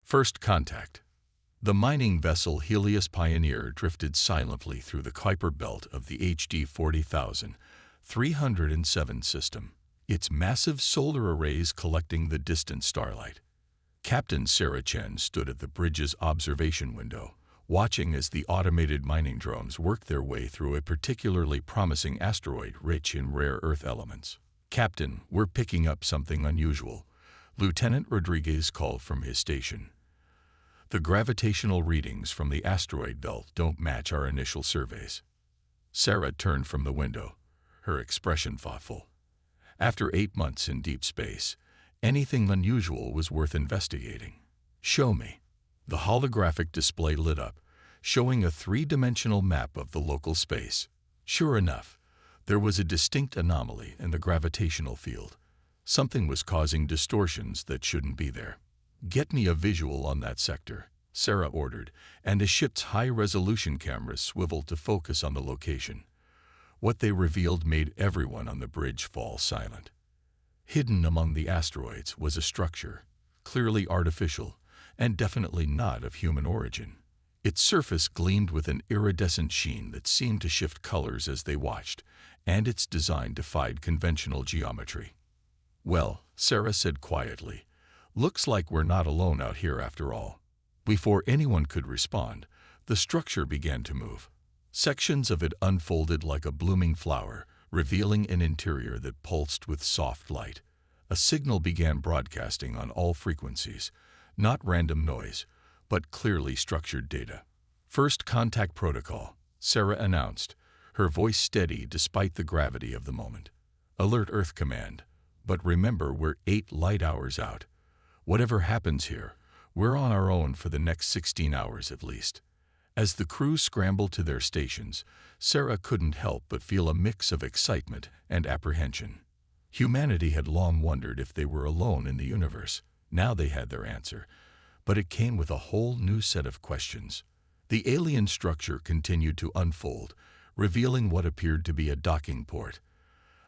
First contact. The mining vessel Helios Pioneer drifted silently through the Kuiper belt of the HD 40,307 system, its massive solar arrays collecting the distant starlight. Captain Sarah Chen stood at the bridge's observation window, watching as the automated mining drones worked their way through a particularly promising asteroid rich in rare earth elements. "Captain, we're picking up something unusual," Lieutenant Rodriguez called from his station. "The gravitational readings from the asteroid belt don't match our initial surveys." Sarah turned from the window, her expression thoughtful. After 8 months in deep space, anything unusual was worth investigating. "Show me." The holographic display lit up, showing a 3-dimensional map of the local space. Sure enough, there was a distinct anomaly in the gravitational field. Something was causing distortions that shouldn't be there. "Get me a visual on that sector," Sarah ordered, and the ship's high-resolution cameras swiveled to focus on the location. What they revealed made everyone on the bridge fall silent. Hidden among the asteroids was a structure, clearly artificial, and definitely not of human origin. Its surface gleamed with an iridescent sheen that seemed to shift colors as they watched, and its design defied conventional geometry. "Well," Sarah said quietly, "looks like we're not alone out here after all." Before anyone could respond, the structure began to move. Sections of it unfolded like a blooming flower, revealing an interior that pulsed with soft light. A signal began broadcasting on all frequencies, not random noise, but clearly structured data. "First contact protocol," Sarah announced, her voice steady despite the gravity of the moment. "Alert Earth Command. But remember, we're 8 light hours out. Whatever happens here, we're on our own for the next 16 hours at least." As the crew scrambled to their stations, Sarah couldn't help but feel a mix of excitement and apprehension. Humanity had long wondered if they were alone in the universe. Now they had their answer, but it came with a whole new set of questions. The alien structure continued to unfold, revealing what appeared to be a docking port.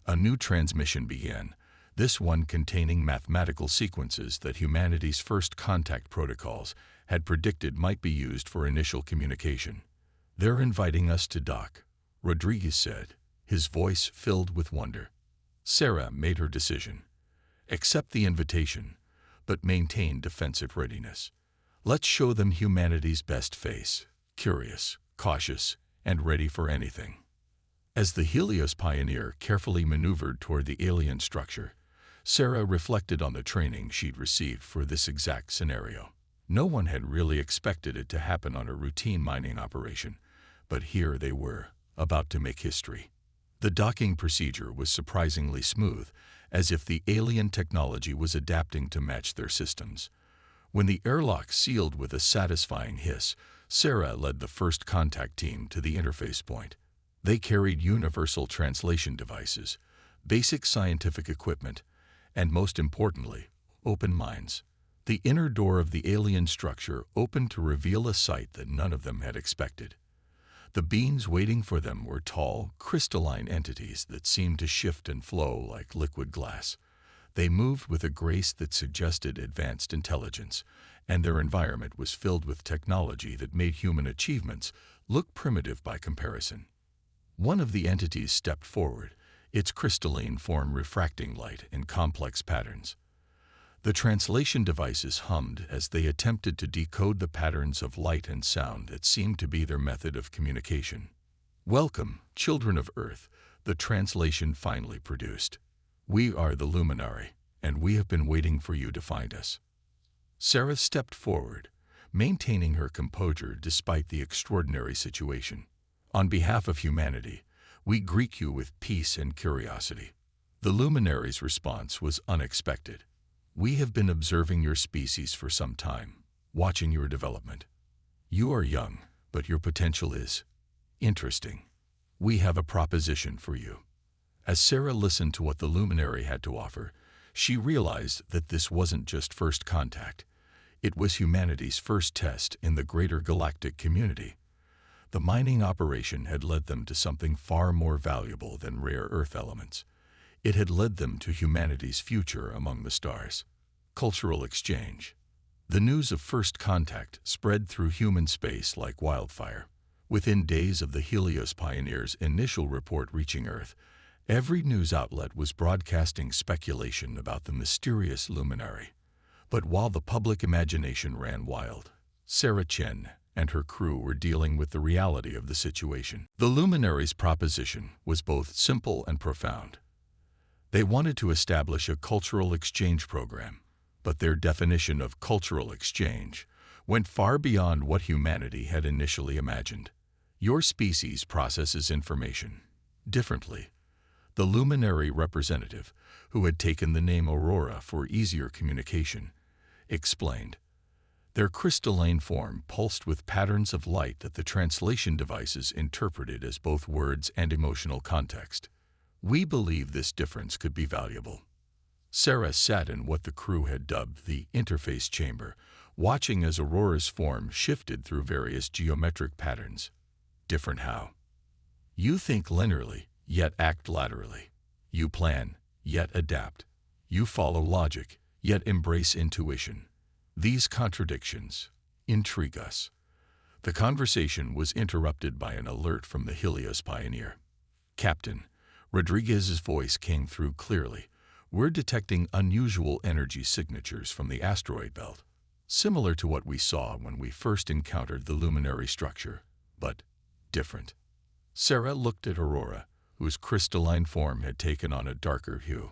A new transmission began, this one containing mathematical sequences that humanity's first contact protocols had predicted might be used for initial communication. "They're inviting us to dock," Rodriguez said, his voice filled with wonder. Sarah made her decision. Accept the invitation, but maintain defensive readiness. Let's show them humanity's best face, curious, cautious, and ready for anything. As the Helios Pioneer carefully maneuvered toward the alien structure, Sarah reflected on the training she'd received for this exact scenario. No one had really expected it to happen on a routine mining operation, but here they were, about to make history. The docking procedure was surprisingly smooth, as if the alien technology was adapting to match their systems. When the airlock sealed with a satisfying hiss, Sarah led the first contact team to the interface point. They carried universal translation devices, basic scientific equipment, and most importantly, open minds. The inner door of the alien structure opened to reveal a sight that none of them had expected. The beings waiting for them were tall, crystalline entities that seemed to shift and flow like liquid glass. They moved with a grace that suggested advanced intelligence, and their environment was filled with technology that made human achievements look primitive by comparison. One of the entities stepped forward, its crystalline form refracting light in complex patterns. The translation devices hummed as they attempted to decode the patterns of light and sound that seemed to be their method of communication. "Welcome, children of Earth," the translation finally produced. "We are the Luminary, and we have been waiting for you to find us." Sarah stepped forward, maintaining her composure despite the extraordinary situation. "On behalf of humanity, we greet you with peace and curiosity." The Luminary's response was unexpected. "We have been observing your species for some time, watching your development. You are young, but your potential is interesting. We have a proposition for you." As Sarah listened to what the Luminary had to offer, she realized that this wasn't just first contact. It was humanity's first test in the greater galactic community. The mining operation had led them to something far more valuable than rare Earth elements. It had led them to humanity's future among the stars. Cultural exchange. The news of first contact spread through human space like wildfire. Within days of the Helios pioneers' initial report reaching Earth, every news outlet was broadcasting speculation about the mysterious luminary. But while the public imagination ran wild, Sarah Chen and her crew were dealing with the reality of the situation. The luminary's proposition was both simple and profound. They wanted to establish a cultural exchange program, but their definition of cultural exchange went far beyond what humanity had initially imagined. Your species processes information differently. The luminary representative, who had taken the name Aurora for easier communication, explained. Their crystalline form pulsed with patterns of light that the translation devices interpreted as both words and emotional context. We believe this difference could be valuable. Sarah sat in what the crew had dubbed the interface chamber, watching as Aurora's form shifted through various geometric patterns. Different how? You think linearly, yet act laterally. You plan, yet adapt. You follow logic, yet embrace intuition. These contradictions intrigue us. The conversation was interrupted by an alert from the Helios pioneer. Captain, Rodriguez's voice came through clearly. We're detecting unusual energy signatures from the asteroid belt, similar to what we saw when we first encountered the luminary structure, but different. Sarah looked at Aurora, whose crystalline form had taken on a darker hue.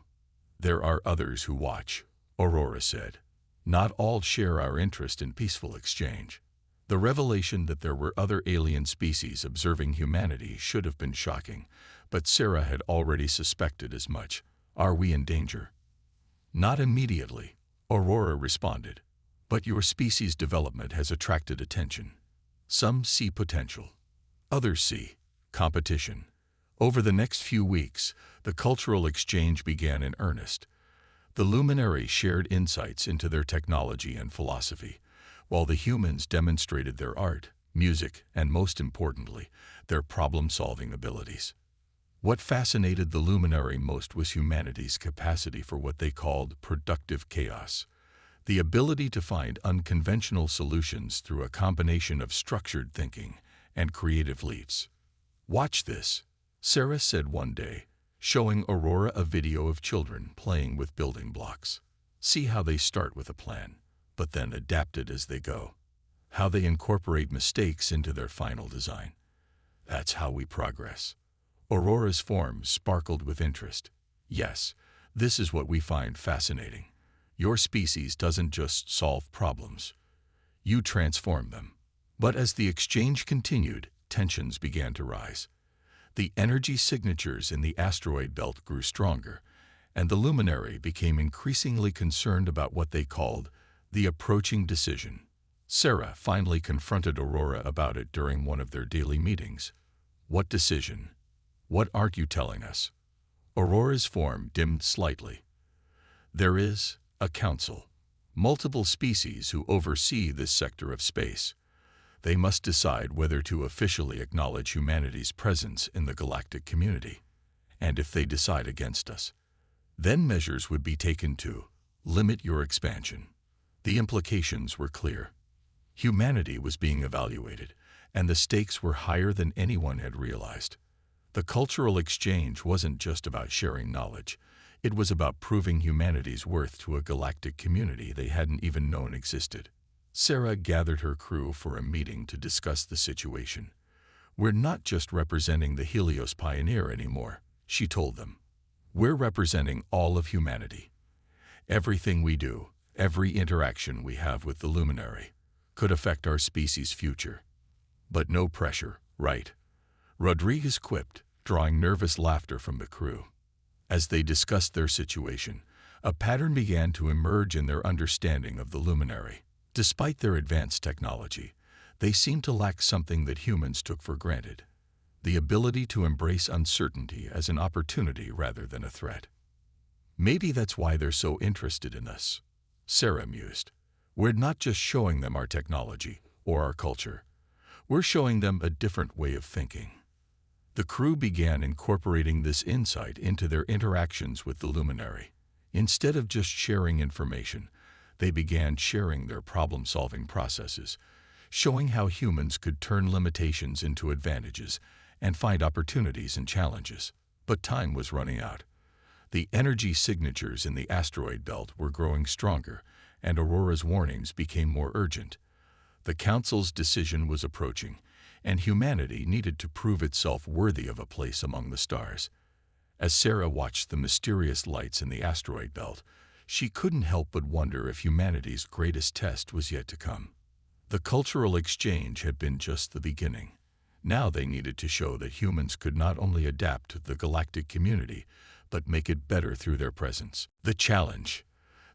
There are others who watch, Aurora said. Not all share our interest in peaceful exchange. The revelation that there were other alien species observing humanity should have been shocking, but Sarah had already suspected as much. Are we in danger? Not immediately, Aurora responded. But your species' development has attracted attention. Some see potential. Others see competition. Over the next few weeks, the cultural exchange began in earnest. The luminary shared insights into their technology and philosophy, while the humans demonstrated their art, music, and most importantly, their problem-solving abilities. What fascinated the luminary most was humanity's capacity for what they called productive chaos, the ability to find unconventional solutions through a combination of structured thinking and creative leaps. Watch this, Sarah said one day, showing Aurora a video of children playing with building blocks. See how they start with a plan, but then adapt it as they go. How they incorporate mistakes into their final design. That's how we progress. Aurora's form sparkled with interest. Yes, this is what we find fascinating. Your species doesn't just solve problems. You transform them. But as the exchange continued, tensions began to rise. The energy signatures in the asteroid belt grew stronger, and the luminary became increasingly concerned about what they called the approaching decision. Sarah finally confronted Aurora about it during one of their daily meetings. What decision? What aren't you telling us? Aurora's form dimmed slightly. There is a council, multiple species who oversee this sector of space. They must decide whether to officially acknowledge humanity's presence in the galactic community. And if they decide against us, then measures would be taken to limit your expansion. The implications were clear. Humanity was being evaluated, and the stakes were higher than anyone had realized. The cultural exchange wasn't just about sharing knowledge. It was about proving humanity's worth to a galactic community they hadn't even known existed. Sarah gathered her crew for a meeting to discuss the situation. We're not just representing the Helios pioneer anymore, she told them. We're representing all of humanity. Everything we do, every interaction we have with the luminary, could affect our species' future. But no pressure, right? Rodriguez quipped, drawing nervous laughter from the crew. As they discussed their situation, a pattern began to emerge in their understanding of the luminary. Despite their advanced technology, they seemed to lack something that humans took for granted: the ability to embrace uncertainty as an opportunity rather than a threat. Maybe that's why they're so interested in us, Sarah mused. We're not just showing them our technology or our culture. We're showing them a different way of thinking. The crew began incorporating this insight into their interactions with the luminary. Instead of just sharing information, They began sharing their problem-solving processes, showing how humans could turn limitations into advantages and find opportunities in challenges. But time was running out. The energy signatures in the asteroid belt were growing stronger, and Aurora's warnings became more urgent. The Council's decision was approaching, and humanity needed to prove itself worthy of a place among the stars. As Sarah watched the mysterious lights in the asteroid belt, she couldn't help but wonder if humanity's greatest test was yet to come. The cultural exchange had been just the beginning. Now they needed to show that humans could not only adapt to the galactic community, but make it better through their presence. The challenge.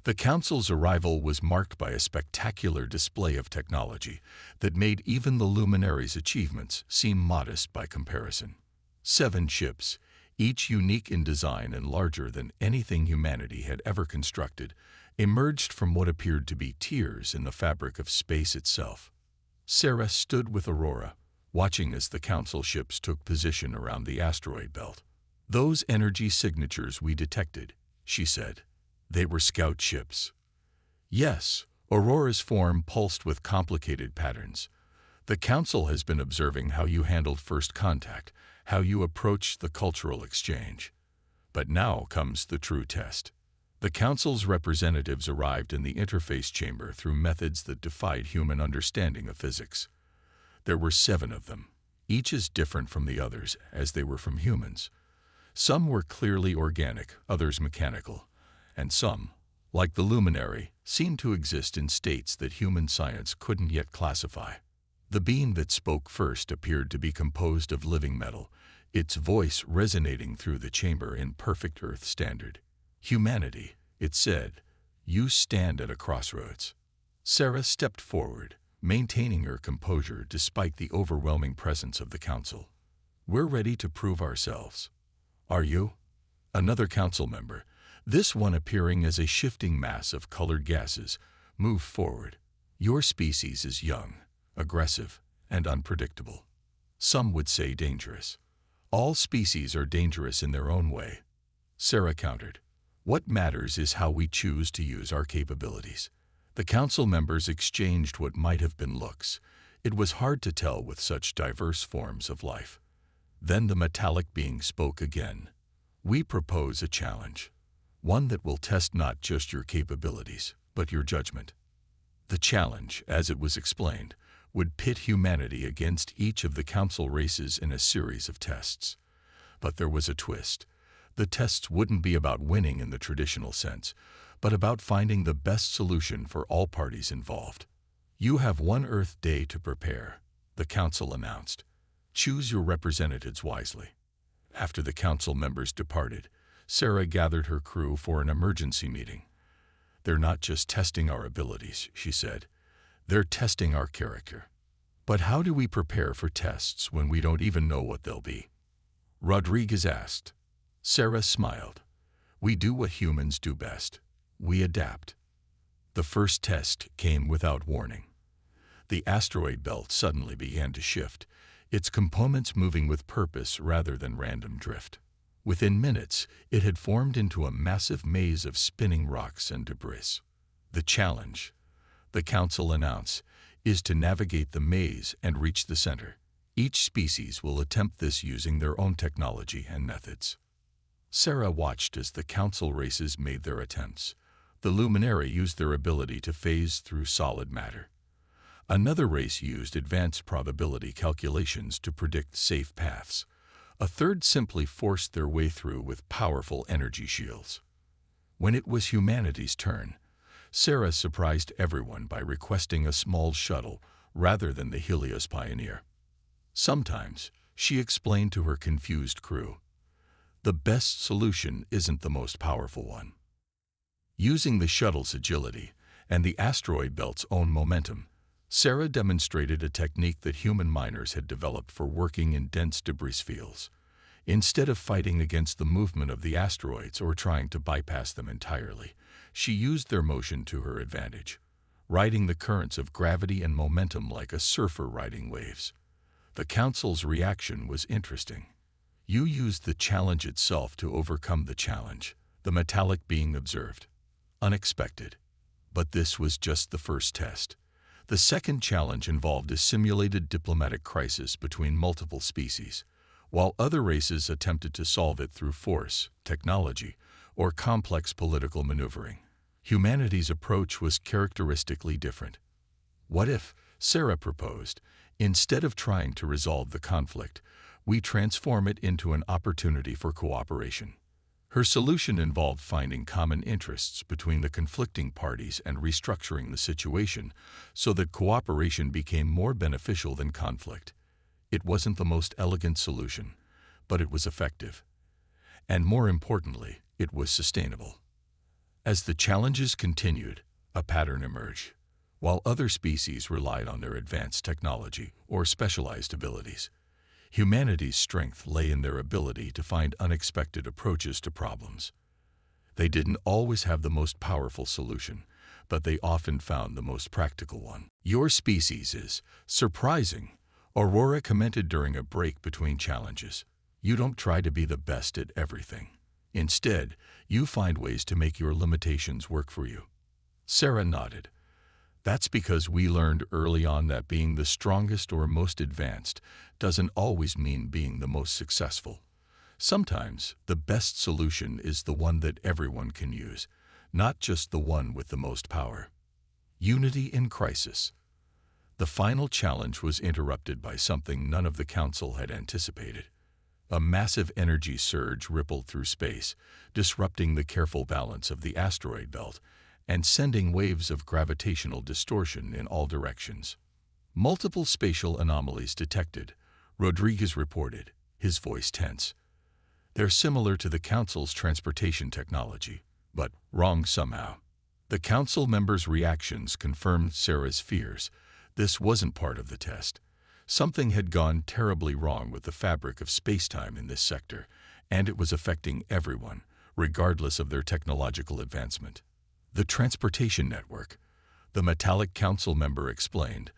The Council's arrival was marked by a spectacular display of technology that made even the luminaries' achievements seem modest by comparison. 7 ships, each unique in design and larger than anything humanity had ever constructed, emerged from what appeared to be tears in the fabric of space itself. Sarah stood with Aurora, watching as the Council ships took position around the asteroid belt. "Those energy signatures we detected," she said. "They were scout ships." Yes, Aurora's form pulsed with complicated patterns. "The Council has been observing how you handled first contact, how you approached the cultural exchange. But now comes the true test." The Council's representatives arrived in the interface chamber through methods that defied human understanding of physics. There were 7 of them, each as different from the others as they were from humans. Some were clearly organic, others mechanical, and some, like the luminary, seemed to exist in states that human science couldn't yet classify. The being that spoke first appeared to be composed of living metal, its voice resonating through the chamber in perfect Earth standard. "Humanity," it said, "you stand at a crossroads." Sarah stepped forward, maintaining her composure despite the overwhelming presence of the Council. "We're ready to prove ourselves." "Are you?" Another Council member, this one appearing as a shifting mass of colored gases, moved forward. "Your species is young, aggressive, and unpredictable. Some would say dangerous." "All species are dangerous in their own way," Sarah countered. "What matters is how we choose to use our capabilities." The Council members exchanged what might have been looks. It was hard to tell with such diverse forms of life. Then the metallic being spoke again. "We propose a challenge, one that will test not just your capabilities, but your judgment." The challenge, as it was explained, would pit humanity against each of the Council races in a series of tests. But there was a twist. The tests wouldn't be about winning in the traditional sense, but about finding the best solution for all parties involved. "You have 1 Earth day to prepare," the Council announced. "Choose your representatives wisely." After the Council members departed, Sarah gathered her crew for an emergency meeting. "They're not just testing our abilities," she said. "They're testing our character." "But how do we prepare for tests when we don't even know what they'll be?" Rodriguez asked. Sarah smiled. "We do what humans do best. We adapt." The first test came without warning. The asteroid belt suddenly began to shift, its components moving with purpose rather than random drift. Within minutes, it had formed into a massive maze of spinning rocks and debris. "The challenge," the Council announced, "is to navigate the maze and reach the center. Each species will attempt this using their own technology and methods." Sarah watched as the Council races made their attempts. The luminary used their ability to phase through solid matter. Another race used advanced probability calculations to predict safe paths. A third simply forced their way through with powerful energy shields. When it was humanity's turn, Sarah surprised everyone by requesting a small shuttle rather than the Helios Pioneer. Sometimes, she explained to her confused crew, the best solution isn't the most powerful one. Using the shuttle's agility and the asteroid belt's own momentum, Sarah demonstrated a technique that human miners had developed for working in dense debris fields. Instead of fighting against the movement of the asteroids or trying to bypass them entirely, she used their motion to her advantage, riding the currents of gravity and momentum like a surfer riding waves. The Council's reaction was interesting. "You used the challenge itself to overcome the challenge," the metallic being observed. "Unexpected. But this was just the first test. The second challenge involved a simulated diplomatic crisis between multiple species. While other races attempted to solve it through force, technology, or complex political maneuvering, humanity's approach was characteristically different. What if, Sarah proposed, instead of trying to resolve the conflict, we transform it into an opportunity for cooperation? Her solution involved finding common interests between the conflicting parties and restructuring the situation so that cooperation became more beneficial than conflict. It wasn't the most elegant solution, but it was effective. And more importantly, it was sustainable. As the challenges continued, a pattern emerged. While other species relied on their advanced technology or specialized abilities, humanity's strength lay in their ability to find unexpected approaches to problems. They didn't always have the most powerful solution, but they often found the most practical one. "Your species is surprising," Aurora commented during a break between challenges. "You don't try to be the best at everything. Instead, you find ways to make your limitations work for you." Sarah nodded. "That's because we learned early on that being the strongest or most advanced doesn't always mean being the most successful. Sometimes, the best solution is the one that everyone can use, not just the one with the most power." Unity in crisis. The final challenge was interrupted by something none of the council had anticipated. A massive energy surge rippled through space, disrupting the careful balance of the asteroid belt and sending waves of gravitational distortion in all directions. "Multiple spatial anomalies detected," Rodriguez reported, his voice tense. "They're similar to the Council's transportation technology, but wrong somehow." The Council members' reactions confirmed Sarah's fears. This wasn't part of the test. Something had gone terribly wrong with the fabric of spacetime in this sector, and it was affecting everyone, regardless of their technological advancement. "The transportation network," the metallic council member explained,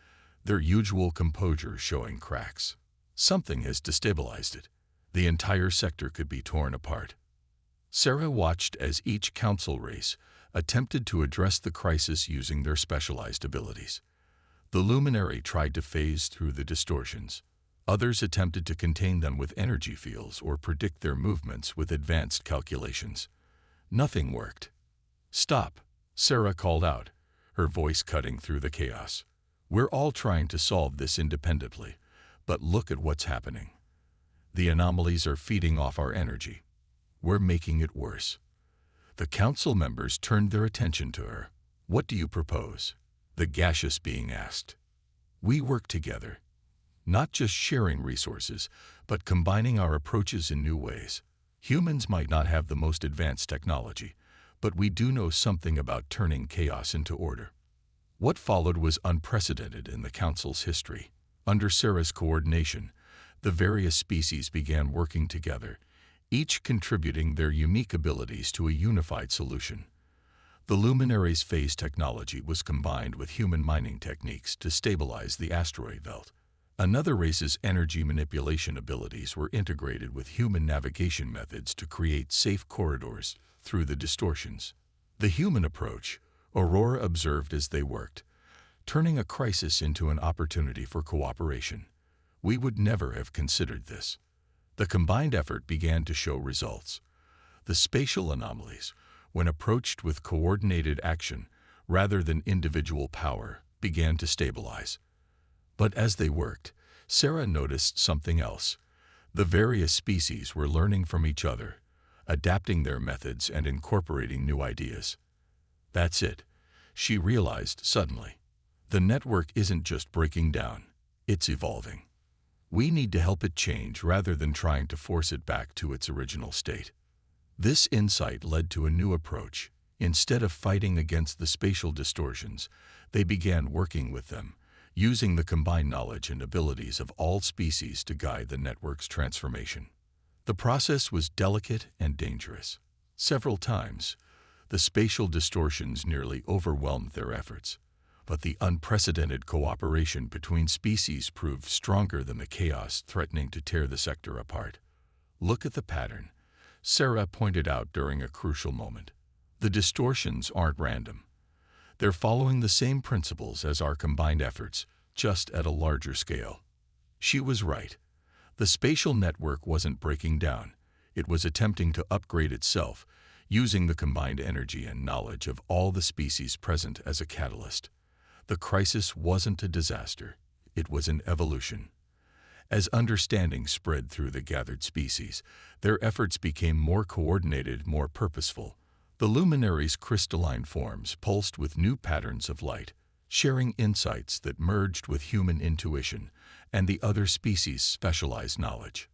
their usual composure showing cracks. "Something has destabilized it. The entire sector could be torn apart." Sarah watched as each council race attempted to address the crisis using their specialized abilities. The luminary tried to phase through the distortions. Others attempted to contain them with energy fields or predict their movements with advanced calculations. Nothing worked. "Stop," Sarah called out, her voice cutting through the chaos. "We're all trying to solve this independently, but look at what's happening. The anomalies are feeding off our energy. We're making it worse." The council members turned their attention to her. "What do you propose?" the gaseous being asked. "We work together, not just sharing resources, but combining our approaches in new ways. Humans might not have the most advanced technology, but we do know something about turning chaos into order." What followed was unprecedented in the Council's history. Under Sarah's coordination, the various species began working together, each contributing their unique abilities to a unified solution. The luminary's phase technology was combined with human mining techniques to stabilize the asteroid belt. Another race's energy manipulation abilities were integrated with human navigation methods to create safe corridors through the distortions. The human approach, Aurora observed as they worked, turning a crisis into an opportunity for cooperation. "We would never have considered this." The combined effort began to show results. The spatial anomalies, when approached with coordinated action rather than individual power, began to stabilize. But as they worked, Sarah noticed something else. The various species were learning from each other, adapting their methods and incorporating new ideas. "That's it," she realized suddenly. "The network isn't just breaking down, it's evolving. We need to help it change rather than trying to force it back to its original state." This insight led to a new approach. Instead of fighting against the spatial distortions, they began working with them, using the combined knowledge and abilities of all species to guide the network's transformation. The process was delicate and dangerous. Several times, the spatial distortions nearly overwhelmed their efforts, but the unprecedented cooperation between species proved stronger than the chaos threatening to tear the sector apart. "Look at the pattern," Sarah pointed out during a crucial moment. "The distortions aren't random. They're following the same principles as our combined efforts, just at a larger scale. She was right. The spatial network wasn't breaking down. It was attempting to upgrade itself, using the combined energy and knowledge of all the species present as a catalyst. The crisis wasn't a disaster. It was an evolution. As understanding spread through the gathered species, their efforts became more coordinated, more purposeful. The luminaries' crystalline forms pulsed with new patterns of light, sharing insights that merged with human intuition and the other species' specialized knowledge.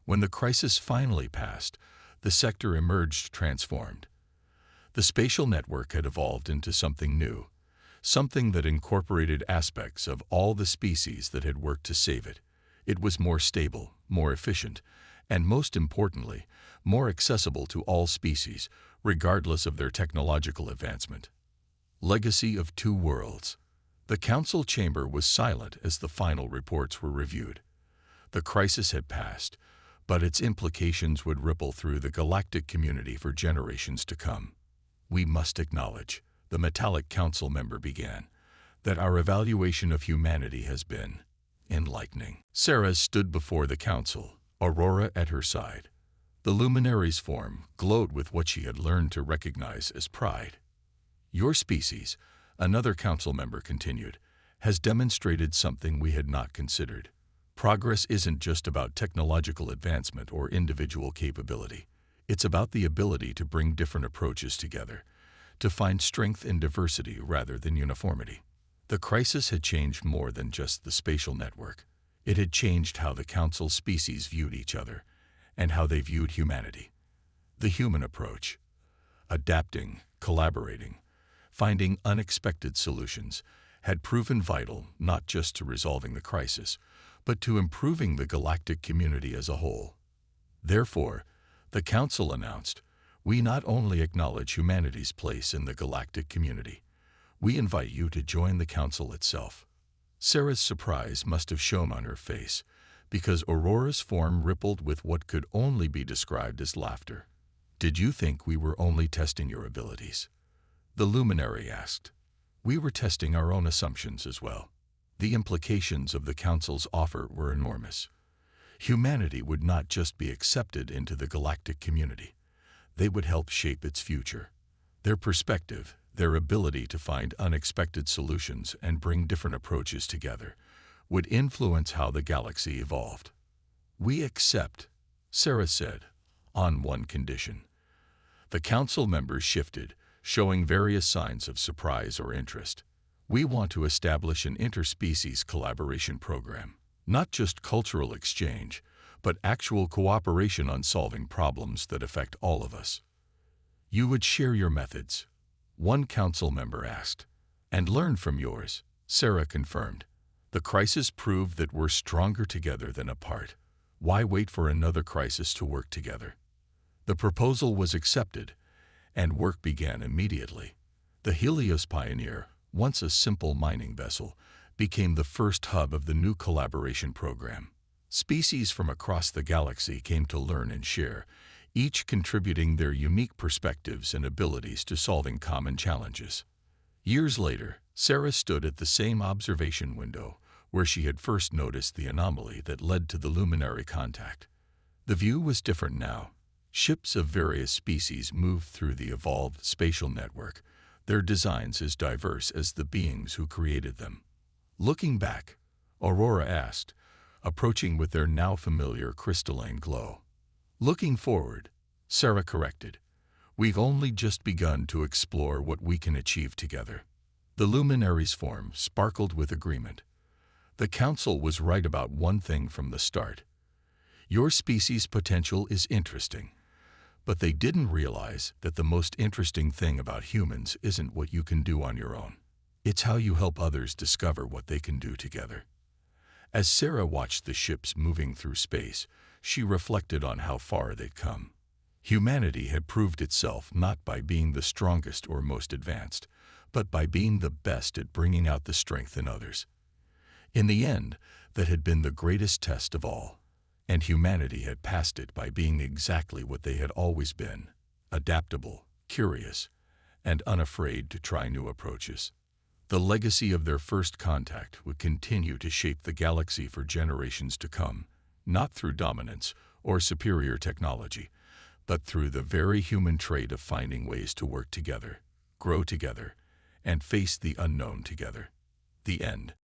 When the crisis finally passed, the sector emerged transformed. The spatial network had evolved into something new, something that incorporated aspects of all the species that had worked to save it. It was more stable, more efficient, and most importantly, more accessible to all species, regardless of their technological advancement. Legacy of Two Worlds. The council chamber was silent as the final reports were reviewed. The crisis had passed, but its implications would ripple through the galactic community for generations to come. We must acknowledge, the metallic council member began, that our evaluation of humanity has been enlightening. Sarah stood before the council, Aurora at her side. The luminary's form glowed with what she had learned to recognize as pride. Your species, another council member continued, has demonstrated something we had not considered. Progress isn't just about technological advancement or individual capability. It's about the ability to bring different approaches together, to find strength in diversity rather than uniformity. The crisis had changed more than just the spatial network. It had changed how the council species viewed each other and how they viewed humanity. The human approach, adapting, collaborating, finding unexpected solutions, had proven vital not just to resolving the crisis, but to improving the galactic community as a whole. Therefore, the Council announced, we not only acknowledge humanity's place in the galactic community, we invite you to join the Council itself. Sarah's surprise must have shown on her face, because Aurora's form rippled with what could only be described as laughter. Did you think we were only testing your abilities? The luminary asked. We were testing our own assumptions as well. The implications of the Council's offer were enormous. Humanity would not just be accepted into the galactic community. They would help shape its future. Their perspective, their ability to find unexpected solutions and bring different approaches together, would influence how the galaxy evolved. We accept, Sarah said, on one condition. The Council members shifted, showing various signs of surprise or interest. We want to establish an interspecies collaboration program, not just cultural exchange, but actual cooperation on solving problems that affect all of us. You would share your methods, one council member asked, and learn from yours, Sarah confirmed. The crisis proved that we're stronger together than apart. Why wait for another crisis to work together? The proposal was accepted, and work began immediately. The Helios Pioneer, once a simple mining vessel, became the first hub of the new collaboration program. Species from across the galaxy came to learn and share, each contributing their unique perspectives and abilities to solving common challenges. Years later, Sarah stood at the same observation window where she had first noticed the anomaly that led to the luminary contact. The view was different now. Ships of various species moved through the evolved spatial network, their designs as diverse as the beings who created them. Looking back, Aurora asked, approaching with their now familiar crystalline glow. Looking forward, Sarah corrected, we've only just begun to explore what we can achieve together. The luminary's form sparkled with agreement. The Council was right about one thing from the start. Your species' potential is interesting, but they didn't realize that the most interesting thing about humans isn't what you can do on your own. It's how you help others discover what they can do together. As Sarah watched the ships moving through space, she reflected on how far they'd come. Humanity had proved itself not by being the strongest or most advanced, but by being the best at bringing out the strength in others. In the end, that had been the greatest test of all, and humanity had passed it by being exactly what they had always been, adaptable, curious, and unafraid to try new approaches. The legacy of their first contact would continue to shape the galaxy for generations to come, not through dominance or superior technology, but through the very human trait of finding ways to work together, grow together, and face the unknown together. The end.